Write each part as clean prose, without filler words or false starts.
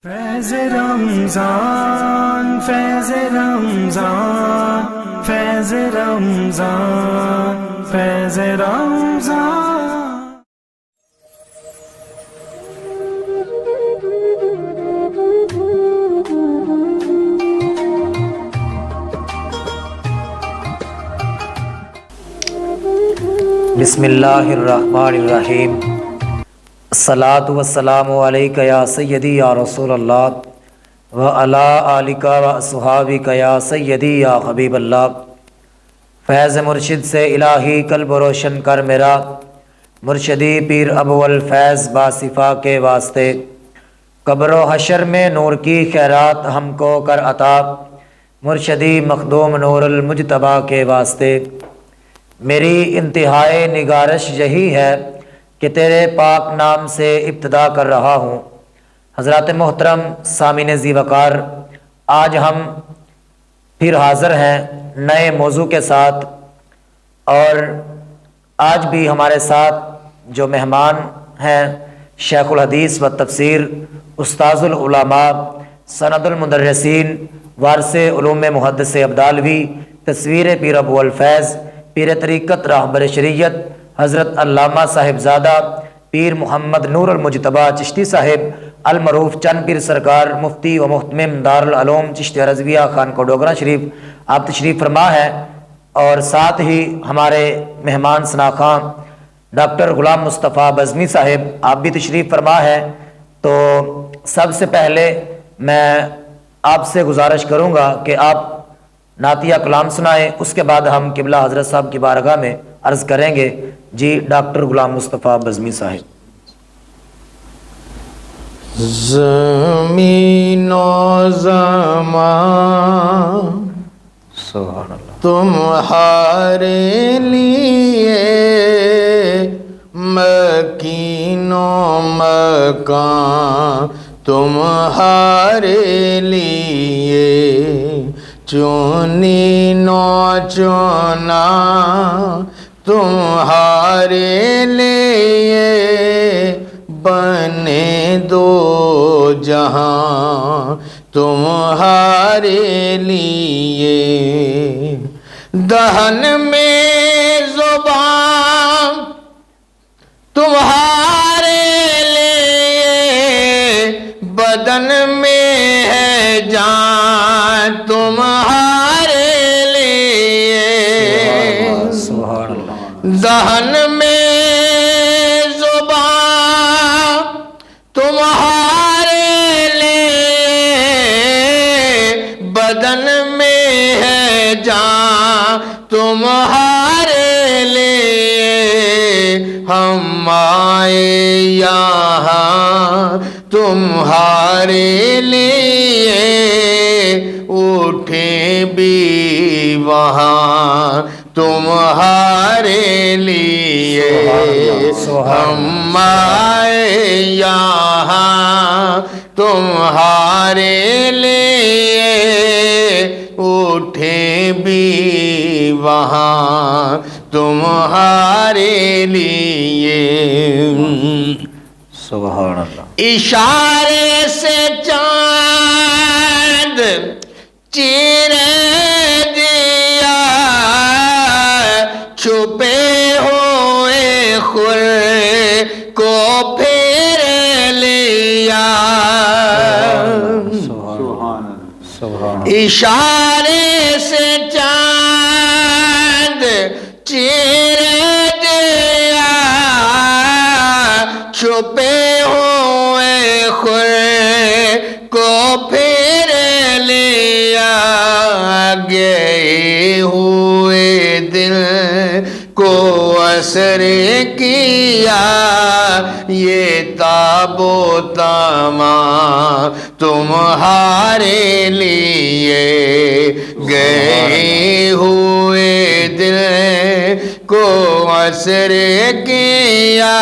فیض رمضان فیض رمضان فیض رمضان فیض رمضان۔ بسم اللہ الرحمن الرحیم۔ الصلاۃ والسلام علیک یا سیدی یا رسول اللہ وعلی آلک واصحابک یا سیدی یا حبیب اللہ۔ فیض مرشد سے الہی قلب روشن کر میرا، مرشدی پیر ابو الفیض باصفا کے واسطے۔ قبر و حشر میں نور کی خیرات ہم کو کر عطا، مرشدی مخدوم نور المجتبیٰ کے واسطے۔ میری انتہائی نگارش یہی ہے کہ تیرے پاک نام سے ابتدا کر رہا ہوں۔ حضرات محترم سامعین ذی وقار، آج ہم پھر حاضر ہیں نئے موضوع کے ساتھ، اور آج بھی ہمارے ساتھ جو مہمان ہیں شیخ الحدیث و تفسیر، استاذ العلماء، سند المدرسین، وارث علوم محدث ابدالوی، تصویر پیر ابو الفیض، پیر طریقت راہبر شریعت حضرت علامہ صاحبزادہ پیر محمد نور المجتبیٰ چشتی صاحب المعروف چند پیر سرکار، مفتی و محتمم دارالعلوم چشتیہ رضویہ خانقاہ ڈوگرہ شریف، آپ تشریف فرما ہے۔ اور ساتھ ہی ہمارے مہمان شناخواں ڈاکٹر غلام مصطفیٰ بزمی صاحب، آپ بھی تشریف فرما ہے۔ تو سب سے پہلے میں آپ سے گزارش کروں گا کہ آپ نعتیہ کلام سنائیں، اس کے بعد ہم قبلہ حضرت صاحب کی بارگاہ میں عرض کریں گے۔ جی ڈاکٹر غلام مصطفیٰ بزمی صاحب۔ زمین و زمان سبحان اللہ تمہارے لیے، مکین و مکان تمہارے لیے، چونی نو چونا تمہارے لیے، بنے دو جہاں تمہارے لیے، دہن میں زبان تمہارے لیے، بدن میں ہے جان تمہارے لیے، سبحان اللہ دہن میں زبان تمہارے لیے، بدن میں ہے جان تمہارے لیے، ہم آئے یہاں تمہارے لیے، اٹھیں بھی وہاں تمہارے لیے، ہم آئے یہاں تمہارے لیے، اٹھیں بھی وہاں تمہارے لیے، سبحان اللہ۔ اشارے سے چاند چیر دیا، چھپے ہوئے خور کو پھیر لیا، اشارے سے چاند چیر دیا، چھپے ہوئے خور کو پھیر لیا، گئے ہوئے دل کو اثر کیا، یہ تاب و تمام تمہارے لیے، گئے ہوئے دل کو اثر کیا،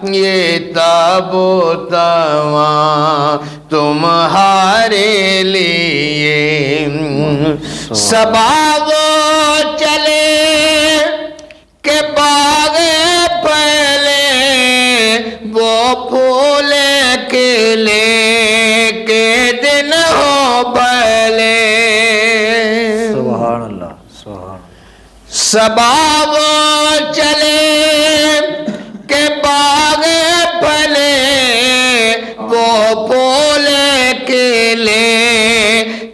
یہ تاب و تمام تمہارے لیے، صبا وہ چلے کہ باغ پھیلے، وہ پھول کھلے سباب چلے کہ باغ پھلے وہ پھولے کھلے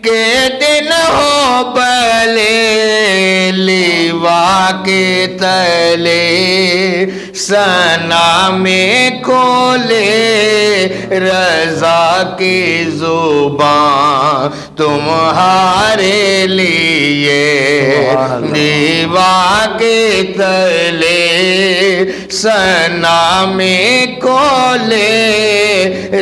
کہ دن ہو بلے لیوا کے تلے ثنا میں کھولے رضا کی زبان تمہارے لیے لیوا کے تلے ثنا میں کھولے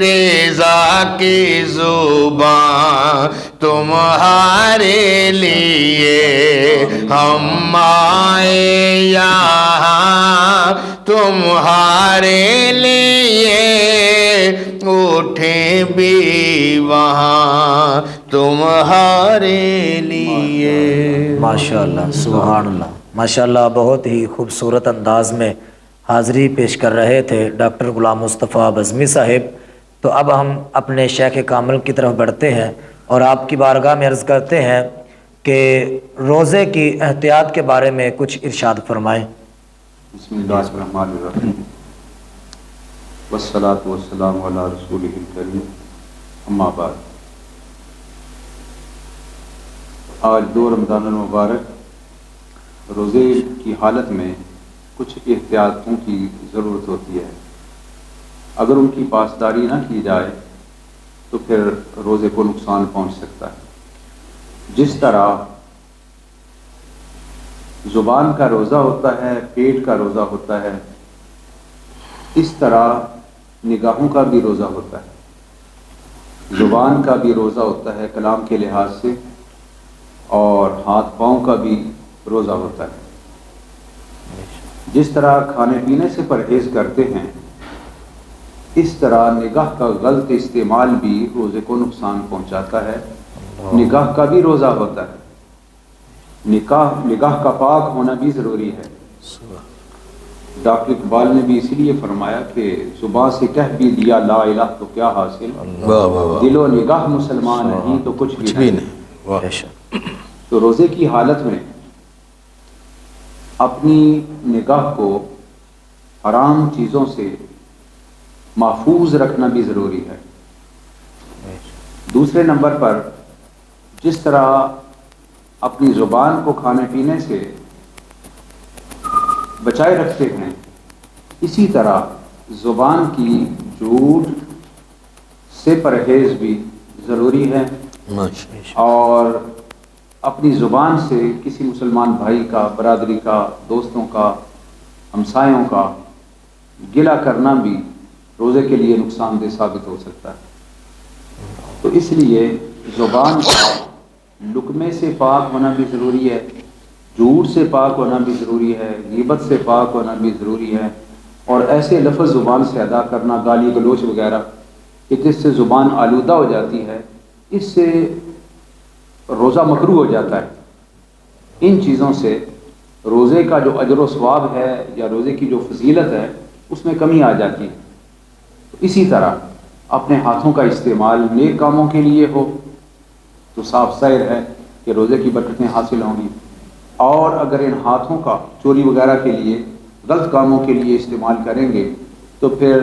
رضا کی زبان تمہارے لیے ہم آئے یہاں تمہارے لیے اٹھیں بھی وہاں تمہارے لیے. ماشاءاللہ سبحان اللہ ماشاءاللہ. بہت ہی خوبصورت انداز میں حاضری پیش کر رہے تھے ڈاکٹر غلام مصطفیٰ بزمی صاحب. تو اب ہم اپنے شیخ کامل کی طرف بڑھتے ہیں اور آپ کی بارگاہ میں عرض کرتے ہیں کہ روزے کی احتیاط کے بارے میں کچھ ارشاد فرمائیں. بسم اللہ الرحمن الرحیم والصلاة والسلام علی رسولہ الکریم اما بعد. آج 2 رمضان المبارک روزے کی حالت میں کچھ احتیاطوں کی ضرورت ہوتی ہے. اگر ان کی پاسداری نہ کی جائے تو پھر روزے کو نقصان پہنچ سکتا ہے. جس طرح زبان کا روزہ ہوتا ہے، پیٹ کا روزہ ہوتا ہے، اس طرح نگاہوں کا بھی روزہ ہوتا ہے. زبان کا بھی روزہ ہوتا ہے کلام کے لحاظ سے، اور ہاتھ پاؤں کا بھی روزہ ہوتا ہے. جس طرح کھانے پینے سے پرہیز کرتے ہیں، اس طرح نگاہ کا غلط استعمال بھی روزے کو نقصان پہنچاتا ہے. نگاہ کا بھی روزہ ہوتا ہے. نگاہ کا پاک ہونا بھی ضروری ہے. ڈاکٹر اقبال نے بھی اسی لیے فرمایا کہ زبان سے کہہ بھی دیا لا الہ تو کیا حاصل، دل و نگاہ مسلمان نہیں تو کچھ بھی نہیں. تو روزے کی حالت میں اپنی نگاہ کو حرام چیزوں سے محفوظ رکھنا بھی ضروری ہے. دوسرے نمبر پر جس طرح اپنی زبان کو کھانے پینے سے بچائے رکھتے ہیں، اسی طرح زبان کی جھوٹ سے پرہیز بھی ضروری ہے. اور اپنی زبان سے کسی مسلمان بھائی کا، برادری کا، دوستوں کا، ہمسایوں کا گلہ کرنا بھی روزے کے لیے نقصان دہ ثابت ہو سکتا ہے. تو اس لیے زبان کا لقمے سے پاک ہونا بھی ضروری ہے، جھوٹ سے پاک ہونا بھی ضروری ہے، غیبت سے پاک ہونا بھی ضروری ہے. اور ایسے لفظ زبان سے ادا کرنا، گالی گلوچ وغیرہ، کہ جس سے زبان آلودہ ہو جاتی ہے، اس سے روزہ مکروہ ہو جاتا ہے. ان چیزوں سے روزے کا جو اجر و ثواب ہے یا روزے کی جو فضیلت ہے اس میں کمی آ جاتی ہے. اسی طرح اپنے ہاتھوں کا استعمال نیک کاموں کے لیے ہو تو صاف ظاہر ہے کہ روزے کی برکتیں حاصل ہوں گی. اور اگر ان ہاتھوں کا چوری وغیرہ کے لیے، غلط کاموں کے لیے استعمال کریں گے تو پھر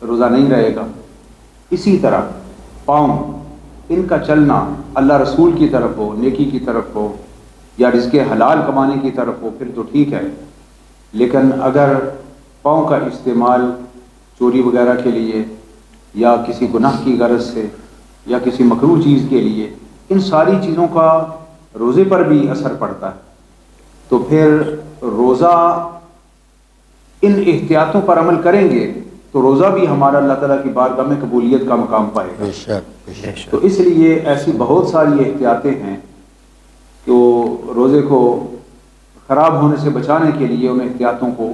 روزہ نہیں رہے گا. اسی طرح پاؤں، ان کا چلنا اللہ رسول کی طرف ہو، نیکی کی طرف ہو، یا رزق حلال کمانے کی طرف ہو، پھر تو ٹھیک ہے. لیکن اگر پاؤں کا استعمال چوری وغیرہ کے لیے یا کسی گناہ کی غرض سے یا کسی مکروہ چیز کے لیے، ان ساری چیزوں کا روزے پر بھی اثر پڑتا ہے. تو پھر روزہ ان احتیاطوں پر عمل کریں گے تو روزہ بھی ہمارا اللہ تعالیٰ کی بارگاہ میں قبولیت کا مقام پائے گا. تو اس لیے ایسی بہت ساری احتیاطیں ہیں کہ روزے کو خراب ہونے سے بچانے کے لیے ان احتیاطوں کو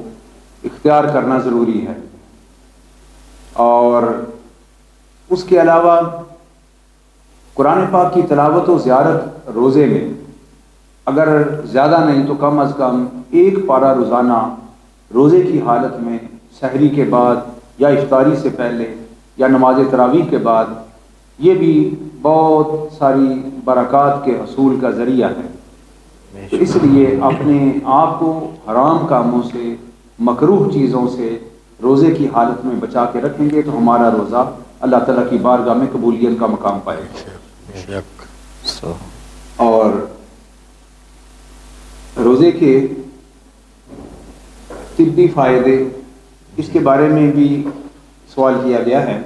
اختیار کرنا ضروری ہے. اور اس کے علاوہ قرآن پاک کی تلاوت و زیارت روزے میں اگر زیادہ نہیں تو کم از کم 1 پارہ روزانہ روزے کی حالت میں سحری کے بعد یا افطاری سے پہلے یا نماز تراویح کے بعد، یہ بھی بہت ساری برکات کے حصول کا ذریعہ ہے. تو اس لیے اپنے آپ کو حرام کاموں سے، مکروہ چیزوں سے روزے کی حالت میں بچا کے رکھیں گے تو ہمارا روزہ اللہ تعالیٰ کی بارگاہ میں قبولیت کا مقام پائے گا۔ اور روزے کے طبی فائدے، اس کے بارے میں بھی سوال کیا گیا ہے۔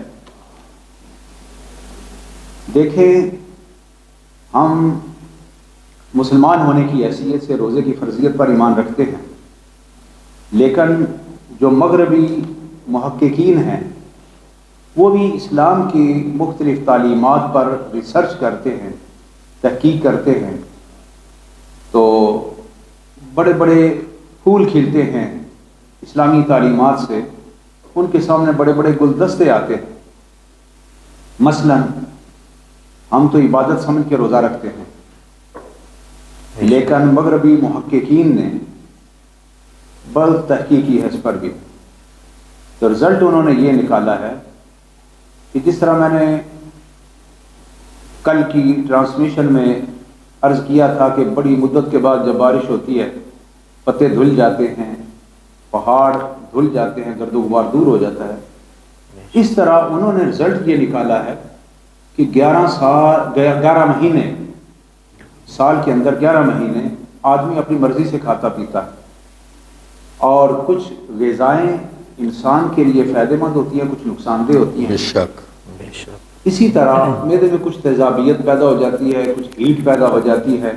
دیکھیں، ہم مسلمان ہونے کی حیثیت سے روزے کی فرضیت پر ایمان رکھتے ہیں، لیکن جو مغربی محققین ہیں وہ بھی اسلام کی مختلف تعلیمات پر ریسرچ کرتے ہیں، تحقیق کرتے ہیں، تو بڑے بڑے پھول کھلتے ہیں اسلامی تعلیمات سے، ان کے سامنے بڑے بڑے گلدستے آتے ہیں۔ مثلا ہم تو عبادت سمجھ کے روزہ رکھتے ہیں، لیکن مغربی محققین نے بڑی تحقیق کی ہے اس پر بھی، تو رزلٹ انہوں نے یہ نکالا ہے کہ جس طرح میں نے کل کی ٹرانسمیشن میں عرض کیا تھا کہ بڑی مدت کے بعد جب بارش ہوتی ہے پتے دھل جاتے ہیں، پہاڑ دھل جاتے ہیں، گرد و غبار دور ہو جاتا ہے، اس طرح انہوں نے رزلٹ یہ نکالا ہے کہ 11 مہینے، سال کے اندر 11 مہینے آدمی اپنی مرضی سے کھاتا پیتا ہے، اور کچھ غذائیں انسان کے لیے فائدہ مند ہوتی ہیں، کچھ نقصان دہ ہوتی ہیں۔ بے شک۔ اسی طرح معدے میں کچھ تیزابیت پیدا ہو جاتی ہے، کچھ ہیٹ پیدا ہو جاتی ہے،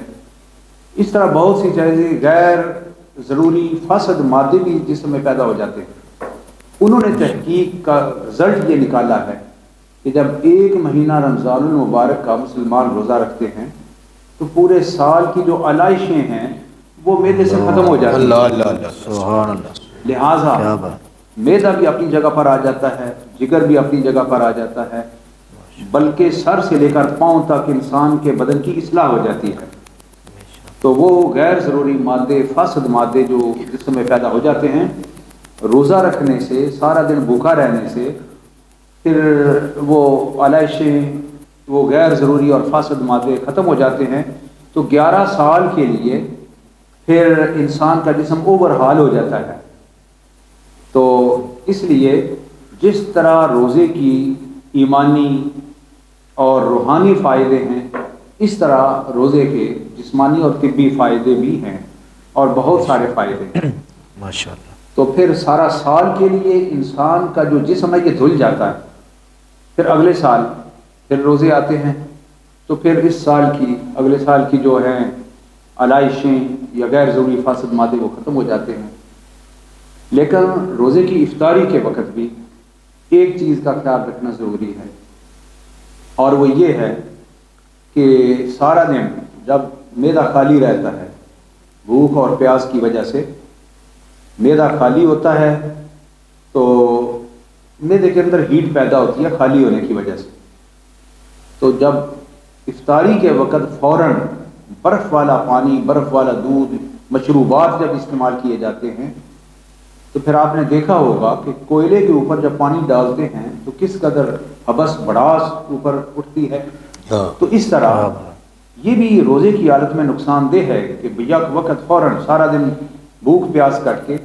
اس طرح بہت سی چیزیں، غیر ضروری فاسد مادے بھی جسم میں پیدا ہو جاتے ہیں۔ انہوں نے تحقیق کا رزلٹ یہ نکالا ہے کہ جب 1 مہینہ رمضان المبارک کا مسلمان روزہ رکھتے ہیں تو پورے سال کی جو علائشیں ہیں وہ معدے سے ختم ہو جاتی ہیں۔ اللہ اللہ اللہ، سبحان اللہ۔ لہٰذا معدہ بھی اپنی جگہ پر آ جاتا ہے، جگر بھی اپنی جگہ پر آ جاتا ہے، بلکہ سر سے لے کر پاؤں تک انسان کے بدن کی اصلاح ہو جاتی ہے۔ تو وہ غیر ضروری مادے، فاسد مادے جو جسم میں پیدا ہو جاتے ہیں، روزہ رکھنے سے، سارا دن بھوکا رہنے سے، پھر وہ علائشیں، وہ غیر ضروری اور فاسد مادے ختم ہو جاتے ہیں، تو 11 سال کے لیے پھر انسان کا جسم اوور ہال ہو جاتا ہے۔ تو اس لیے جس طرح روزے کی ایمانی اور روحانی فائدے ہیں، اس طرح روزے کے جسمانی اور طبی فائدے بھی ہیں، اور بہت سارے فائدے ہیں ماشاءاللہ۔ تو پھر سارا سال کے لیے انسان کا جو جسم ہے یہ دھل جاتا ہے، پھر اگلے سال پھر روزے آتے ہیں، تو پھر اس سال کی، اگلے سال کی جو ہیں علائشیں یا غیر ضروری فاسد مادے وہ ختم ہو جاتے ہیں۔ لیکن روزے کی افطاری کے وقت بھی ایک چیز کا خیال رکھنا ضروری ہے، اور وہ یہ ہے کہ سارا دن جب معدہ خالی رہتا ہے، بھوک اور پیاس کی وجہ سے معدہ خالی ہوتا ہے، تو معدے کے اندر ہیٹ پیدا ہوتی ہے خالی ہونے کی وجہ سے، تو جب افطاری کے وقت فوراً برف والا پانی، برف والا دودھ، مشروبات جب استعمال کیے جاتے ہیں، تو پھر آپ نے دیکھا ہوگا کہ کوئلے کے اوپر جب پانی ڈالتے ہیں تو کس قدر حبس بڑاس اوپر اٹھتی ہے۔ تو اس طرح یہ بھی روزے کی حالت میں نقصان دہ ہے کہ یک وقت فوراً سارا دن بھوک پیاس کٹ کے،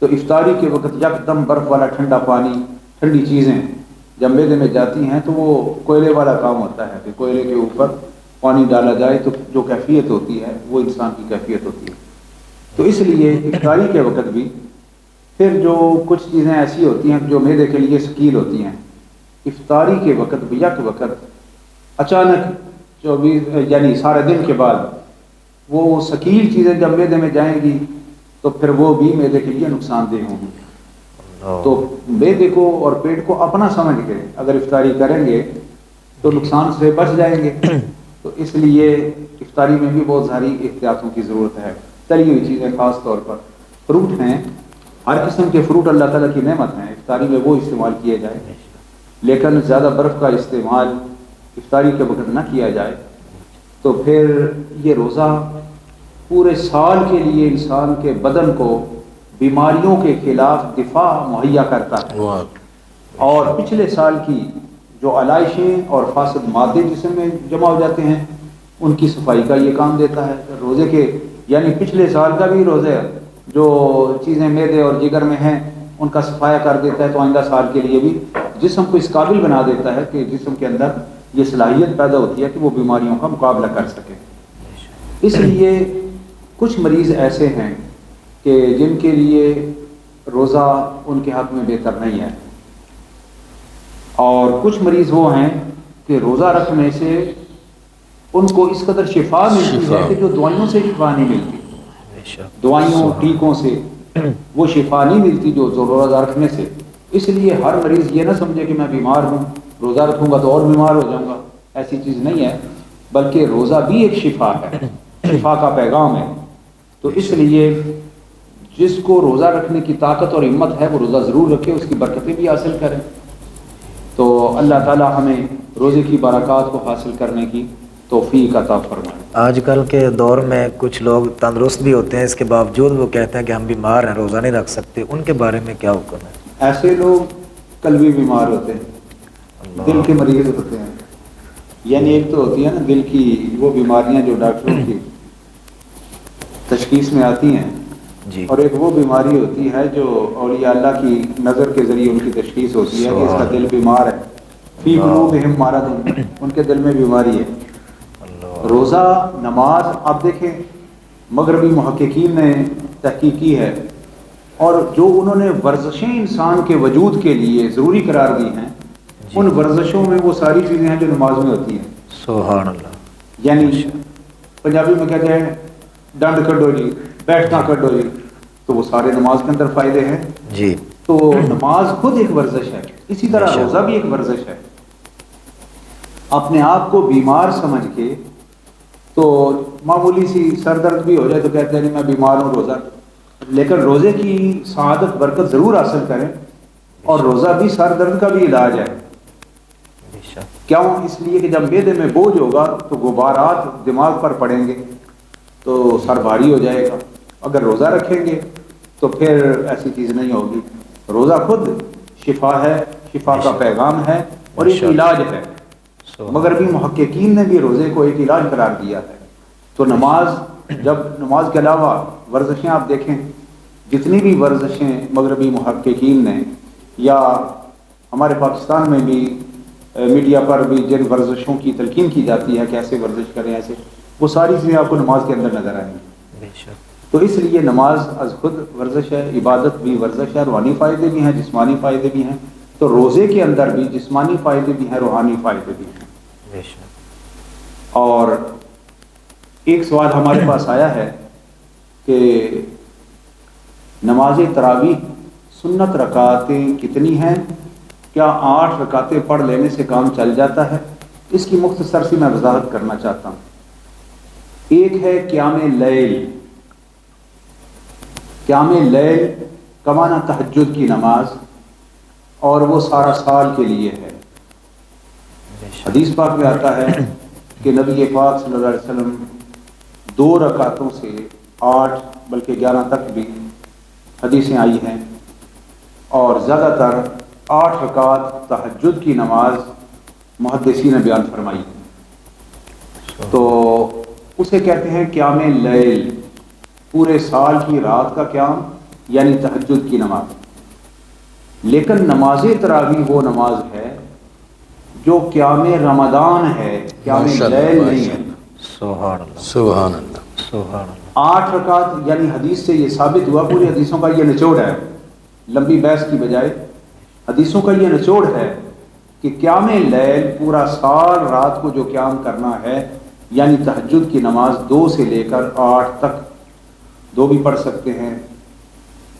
تو افطاری کے وقت یک دم برف والا ٹھنڈا پانی، ٹھنڈی چیزیں جب معدے میں جاتی ہیں تو وہ کوئلے والا کام ہوتا ہے کہ کوئلے کے اوپر پانی ڈالا جائے تو جو کیفیت ہوتی ہے وہ انسان کی کیفیت ہوتی ہے۔ تو اس لیے افطاری کے وقت بھی پھر جو کچھ چیزیں ایسی ہوتی ہیں جو معدے کے لیے ثقیل ہوتی ہیں، افطاری کے وقت بھی یک وقت اچانک 24 یعنی سارے دن کے بعد وہ ثقیل چیزیں جب معدے میں جائیں گی تو پھر وہ بھی معدے کے لیے نقصان دہ ہوں گی۔ تو معدے کو اور پیٹ کو اپنا سمجھ کے اگر افطاری کریں گے تو نقصان سے بچ جائیں گے۔ تو اس لیے افطاری میں بھی بہت ساری احتیاطوں کی ضرورت ہے۔ تلی ہوئی چیزیں، خاص طور پر فروٹ ہیں، ہر قسم کے فروٹ اللہ تعالیٰ کی نعمت ہیں، افطاری میں وہ استعمال کیے جائیں، لیکن زیادہ برف کا استعمال افطاری کے وقت نہ کیا جائے، تو پھر یہ روزہ پورے سال کے لیے انسان کے بدن کو بیماریوں کے خلاف دفاع مہیا کرتا ہے، اور پچھلے سال کی جو علائشیں اور فاسد مادے جسم میں جمع ہو جاتے ہیں ان کی صفائی کا یہ کام دیتا ہے. روزے کے یعنی پچھلے سال کا بھی روزے جو چیزیں معدے اور جگر میں ہیں ان کا صفایا کر دیتا ہے، تو آئندہ سال کے لیے بھی جسم کو اس قابل بنا دیتا ہے کہ جسم کے اندر یہ صلاحیت پیدا ہوتی ہے کہ وہ بیماریوں کا مقابلہ کر سکے. اس لیے کچھ مریض ایسے ہیں کہ جن کے لیے روزہ ان کے حق میں بہتر نہیں ہے، اور کچھ مریض وہ ہیں کہ روزہ رکھنے سے ان کو اس قدر شفا ملتی ہے کہ جو دوائیوں سے شفا نہیں ملتی، دوائیوں ٹیکوں سے وہ شفا نہیں ملتی جو روزہ رکھنے سے. اس لیے ہر مریض یہ نہ سمجھے کہ میں بیمار ہوں روزہ رکھوں گا تو اور بیمار ہو جاؤں گا، ایسی چیز نہیں ہے، بلکہ روزہ بھی ایک شفا ہے، شفا کا پیغام ہے. تو اس لیے جس کو روزہ رکھنے کی طاقت اور ہمت ہے وہ روزہ ضرور رکھے، اس کی برکتیں بھی حاصل کریں. تو اللہ تعالی ہمیں روزے کی برکات کو حاصل کرنے کی توفیق عطا فرمائے. آج کل کے دور میں کچھ لوگ تندرست بھی ہوتے ہیں، اس کے باوجود وہ کہتے ہیں کہ ہم بیمار ہیں، روزہ نہیں رکھ سکتے. ان کے بارے میں کیا حکم ہے؟ ایسے لوگ قلبی بیمار ہوتے ہیں، دل کے مریض ہوتے ہیں. یعنی ایک تو ہوتی ہے نا دل کی وہ بیماریاں جو ڈاکٹروں کی تشخیص میں آتی ہیں جی، اور ایک وہ بیماری ہوتی ہے جو اولیاء اللہ کی نظر کے ذریعے ان کی تشخیص ہوتی ہے کہ اس کا دل بیمار ہے. فی قلوبہم مرض، ان کے دل میں بیماری ہے. روزہ نماز آپ دیکھیں مغربی محققین نے تحقیق کی ہے، اور جو انہوں نے ورزشیں انسان کے وجود کے لیے ضروری قرار دی ہیں ان ورزشوں میں وہ ساری چیزیں ہیں جو نماز میں ہوتی ہیں. سبحان اللہ. یعنی پنجابی میں کہتے ہیں ڈنڈ کڈو جی، بیٹھنا کڈو جی، تو وہ سارے نماز کے اندر فائدے ہیں جی. تو نماز خود ایک ورزش ہے، اسی طرح روزہ بھی ایک ورزش ہے. اپنے آپ کو بیمار سمجھ کے تو معمولی سی سر درد بھی ہو جائے تو کہتے ہیں میں بیمار ہوں روزہ، لیکن روزے کی سعادت برکت ضرور حاصل کریں. اور روزہ بھی سر درد کا بھی علاج ہے. کیوں؟ اس لیے کہ جب معدے میں بوجھ ہوگا تو غبارات دماغ پر پڑیں گے تو سر بھاری ہو جائے گا. اگر روزہ رکھیں گے تو پھر ایسی چیز نہیں ہوگی. روزہ خود شفا ہے، شفا کا پیغام ہے اور ایک علاج ہے. مغربی محققین نے بھی روزے کو ایک علاج قرار دیا ہے. تو نماز، جب نماز کے علاوہ ورزشیں آپ دیکھیں، جتنی بھی ورزشیں مغربی محققین نے یا ہمارے پاکستان میں بھی میڈیا پر بھی جن ورزشوں کی تلقین کی جاتی ہے کہ ایسے ورزش کریں ایسے، وہ ساری چیزیں آپ کو نماز کے اندر نظر آئیں گی. تو اس لیے نماز از خود ورزش ہے، عبادت بھی ورزش ہے، روحانی فائدے بھی ہیں، جسمانی فائدے بھی ہیں. تو روزے کے اندر بھی جسمانی فائدے بھی ہیں، روحانی فائدے بھی ہیں. اور ایک سوال ہمارے پاس آیا ہے کہ نماز تراویح سنت رکعتیں کتنی ہیں؟ کیا 8 رکعتیں پڑھ لینے سے کام چل جاتا ہے؟ اس کی مختصر سی میں وضاحت کرنا چاہتا ہوں. ایک ہے قیام لیل. قیام لیل کا معنی تہجد کی نماز، اور وہ سارا سال کے لیے ہے. حدیث پاک میں آتا ہے کہ نبی پاک صلی اللہ علیہ وسلم 2 رکعتوں سے 8 بلکہ 11 تک بھی حدیثیں آئی ہیں، اور زیادہ تر 8 رکعت تہجد کی نماز محدثین نے بیان فرمائی. تو اسے کہتے ہیں قیام لیل، پورے سال کی رات کا قیام یعنی تہجد کی نماز. لیکن نماز تراویح وہ نماز ہے جو قیام رمضان ہے، قیام لیل نہیں ہے. سبحان اللہ. سبحان اللہ. سبحان اللہ. 8 رکعت یعنی حدیث سے یہ ثابت ہوا، پوری حدیثوں کا یہ نچوڑ ہے، لمبی بحث کی بجائے حدیثوں کا یہ نچوڑ ہے کہ قیام لیل پورا سال رات کو جو قیام کرنا ہے یعنی تہجد کی نماز 2 سے لے کر 8 تک. 2 بھی پڑھ سکتے ہیں،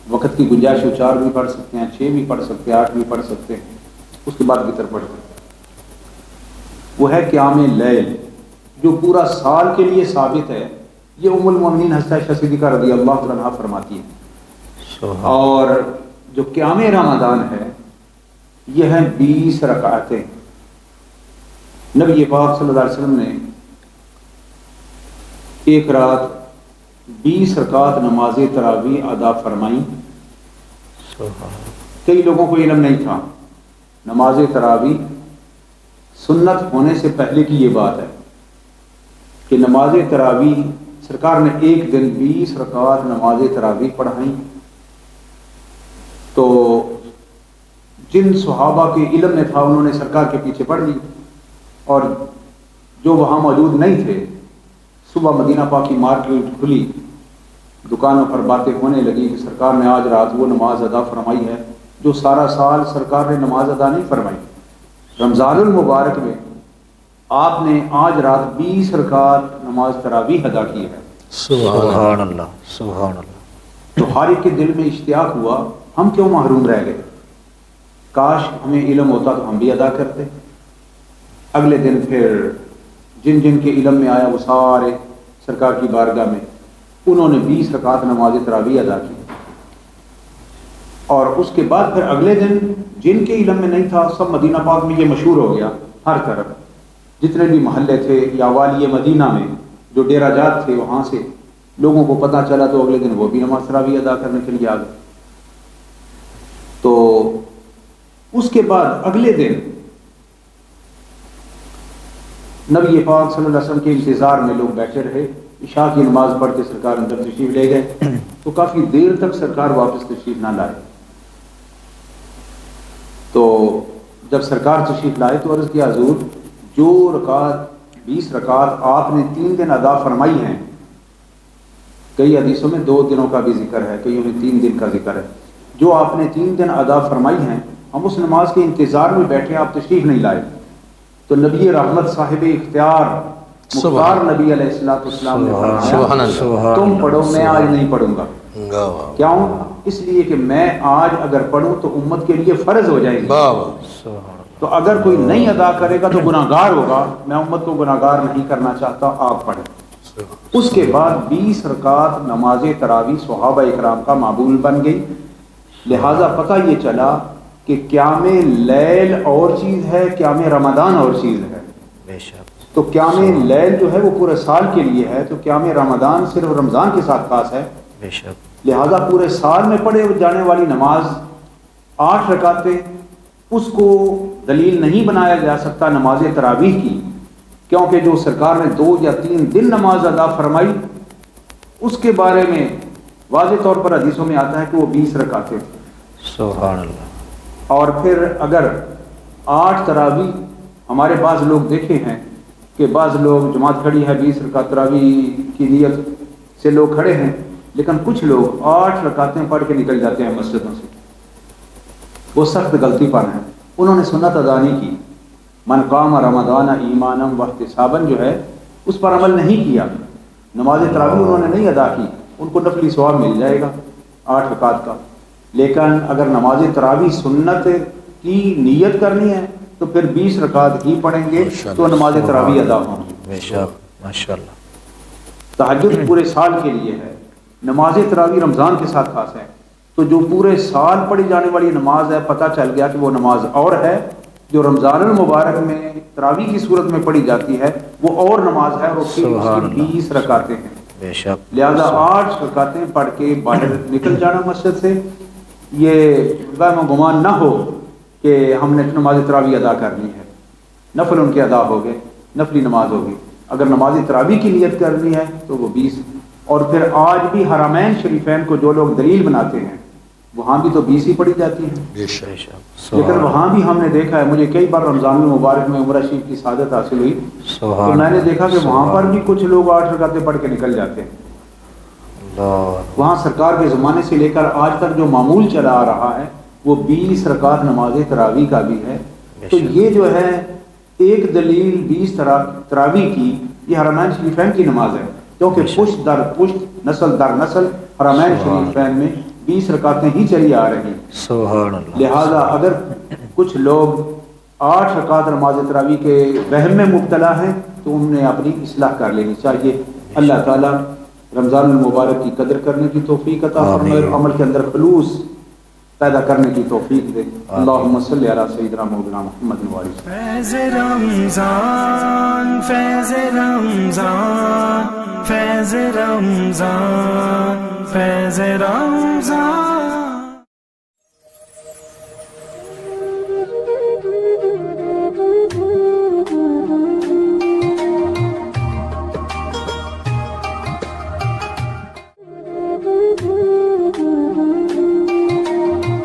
وقت کی گنجائش ہو 4 بھی پڑھ سکتے ہیں، 6 بھی پڑھ سکتے ہیں، 8 بھی پڑھ سکتے ہیں، اس کے بعد وتر پڑھ سکتے ہیں. وہ ہے قیام لیل جو پورا سال کے لیے ثابت ہے. یہ ام المؤمنین حضرت صدیقہ رضی اللہ تعالیٰ عنہا فرماتی ہے. اور جو قیام رمضان ہے یہ ہے 20 رکعتیں. نبی پاک صلی اللہ علیہ وسلم نے ایک رات 20 رکعت نماز تراویح ادا فرمائی. کئی لوگوں کو علم نہیں تھا. نماز تراویح سنت ہونے سے پہلے کی یہ بات ہے. کہ نماز تراویح سرکار نے ایک دن 20 رکعت نماز تراویح پڑھائیں، تو جن صحابہ کے علم میں تھا انہوں نے سرکار کے پیچھے پڑھ لی، اور جو وہاں موجود نہیں تھے صبح مدینہ پاک کی مارکیٹ کھلی، دکانوں پر باتیں ہونے لگی کہ سرکار نے آج رات وہ نماز ادا فرمائی ہے جو سارا سال سرکار نے نماز ادا نہیں فرمائی۔ رمضان المبارک میں آپ نے آج رات 20 رکعت نماز تراویح ادا کی ہے۔ سبحان اللہ، سبحان اللہ۔ تو ہر ایک کے دل میں اشتیاق ہوا ہم کیوں محروم رہ گئے، کاش ہمیں علم ہوتا تو ہم بھی ادا کرتے۔ اگلے دن پھر جن جن کے علم میں آیا وہ سارے سرکار کی بارگاہ میں انہوں نے 20 رکعت نماز تراویح ادا کی، اور اس کے بعد پھر اگلے دن جن کے علم میں نہیں تھا سب مدینہ پاک میں یہ مشہور ہو گیا، ہر طرف جتنے بھی محلے تھے یا والی مدینہ میں جو ڈیرہ جات تھے وہاں سے لوگوں کو پتہ چلا، تو اگلے دن وہ بھی نماز تراویح ادا کرنے کے لیے آ گئے۔ تو اس کے بعد اگلے دن نبی پاک صلی اللہ علیہ وسلم کے انتظار میں لوگ بیٹھے رہے، عشاء کی نماز پڑھ کے سرکار اندر تشریف لے گئے، تو کافی دیر تک سرکار واپس تشریف نہ لائے۔ تو جب سرکار تشریف لائے تو عرض کیا حضور جو رکعت 20 رکعت آپ نے 3 دن ادا فرمائی ہیں، کئی حدیثوں میں 2 دنوں کا بھی ذکر ہے، کئی میں 3 دن کا ذکر ہے، جو آپ نے 3 دن ادا فرمائی ہیں ہم اس نماز کے انتظار میں بیٹھے، آپ تشریف نہیں لائے۔ تو نبی رحمت صاحب اختیار مختار نبی علیہ السلام نے فرمایا تم پڑھو، میں آج نہیں پڑھوں گا۔ کیوں؟ اس لیے کہ میں آج اگر پڑھوں تو امت کے لیے فرض ہو جائے گی، تو اگر کوئی نہیں ادا کرے گا تو گناہگار ہوگا، میں امت کو گناہگار نہیں کرنا چاہتا، آپ پڑھیں۔ اس کے بعد 20 رکعت نماز تراویح صحابہ اکرام کا معمول بن گئی، لہٰذا پتہ یہ چلا کہ قیام لیل اور چیز ہے، قیام رمضان اور چیز ہے۔ بے شک۔ تو قیام لیل جو ہے وہ پورے سال کے لیے ہے، تو قیام رمضان صرف رمضان کے ساتھ خاص ہے، بے شک۔ لہٰذا پورے سال میں پڑھے جانے والی نماز 8 رکعتیں اس کو دلیل نہیں بنایا جا سکتا نماز تراویح کی، کیونکہ جو سرکار نے 2 یا 3 دن نماز ادا فرمائی اس کے بارے میں واضح طور پر حدیثوں میں آتا ہے کہ وہ 20 رکعتیں تھیں۔ سبحان اللہ۔ اور پھر اگر 8 تراویح، ہمارے بعض لوگ دیکھے ہیں کہ بعض لوگ جماعت کھڑی ہے 20 رکعت تراویح کی نیت سے لوگ کھڑے ہیں، لیکن کچھ لوگ 8 رکعتیں پڑھ کے نکل جاتے ہیں مسجدوں سے، وہ سخت غلطی پر ہیں، انہوں نے سنت ادا نہیں کی۔ من قام رمضان ایمانا واحتسابا جو ہے اس پر عمل نہیں کیا، نماز تراویح انہوں نے نہیں ادا کی، ان کو نفلی ثواب مل جائے گا 8 رکعت کا، لیکن اگر نماز تراویح سنت کی نیت کرنی ہے تو پھر 20 رکعت ہی پڑھیں گے تو نماز تراویح ادا ہوں گی۔ بے شک، ماشاءاللہ۔ تہجد پورے سال کے لیے ہے، نماز تراویح رمضان کے ساتھ خاص ہے، تو جو پورے سال پڑھی جانے والی نماز ہے پتہ چل گیا کہ وہ نماز اور ہے، جو رمضان المبارک میں تراویح کی صورت میں پڑھی جاتی ہے وہ اور نماز ہے، اور اس کی 20 رکعتیں ہیں۔ بے شک۔ لہذا 8 رکعتیں پڑھ کے باہر نکل جانا مسجد سے، یہ وہم و گمان نہ ہو کہ ہم نے نماز تراویح ادا کرنی ہے، نفل ان کے ادا ہو گئے، نفلی نماز ہوگی۔ اگر نماز تراویح کی نیت کرنی ہے تو وہ 20، اور پھر آج بھی حرمین شریفین کو جو لوگ دلیل بناتے ہیں وہاں بھی تو 20 ہی پڑھی جاتی ہیں، بے شک۔ لیکن وہاں بھی ہم نے دیکھا ہے، مجھے کئی بار رمضان المبارک میں عمرہ شریف کی سعادت حاصل ہوئی تو میں نے دیکھا کہ وہاں پر بھی کچھ لوگ 8 رکعتیں پڑھ کے نکل جاتے ہیں۔ وہاں سرکار کے زمانے سے لے کر آج تک جو معمول چلا آ رہا ہے وہ 20 رکعت نماز تراویح کا بھی ہے، تو یہ جو ہے ایک دلیل 20 تراویح کی، یہ حرمین شریفین کی نماز ہے، کیونکہ پشت در پشت نسل در نسل حرمین شریفین میں 20 رکعتیں ہی چلی آ رہی ہیں۔ سبحان اللہ۔ لہذا اگر کچھ لوگ 8 رکعت نماز تراویح کے وہم میں مبتلا ہیں تو انہیں اپنی اصلاح کر لینی چاہیے۔ اللہ تعالیٰ رمضان المبارک کی قدر کرنے کی توفیق عطا فرمائے اور عمل کے اندر خلوص پیدا کرنے کی توفیق دے۔ اللہم صلی علی سیدنا مولانا محمد وعلی فیض رمضان، فیض رمضان، فیض رمضان، فیض رمضان۔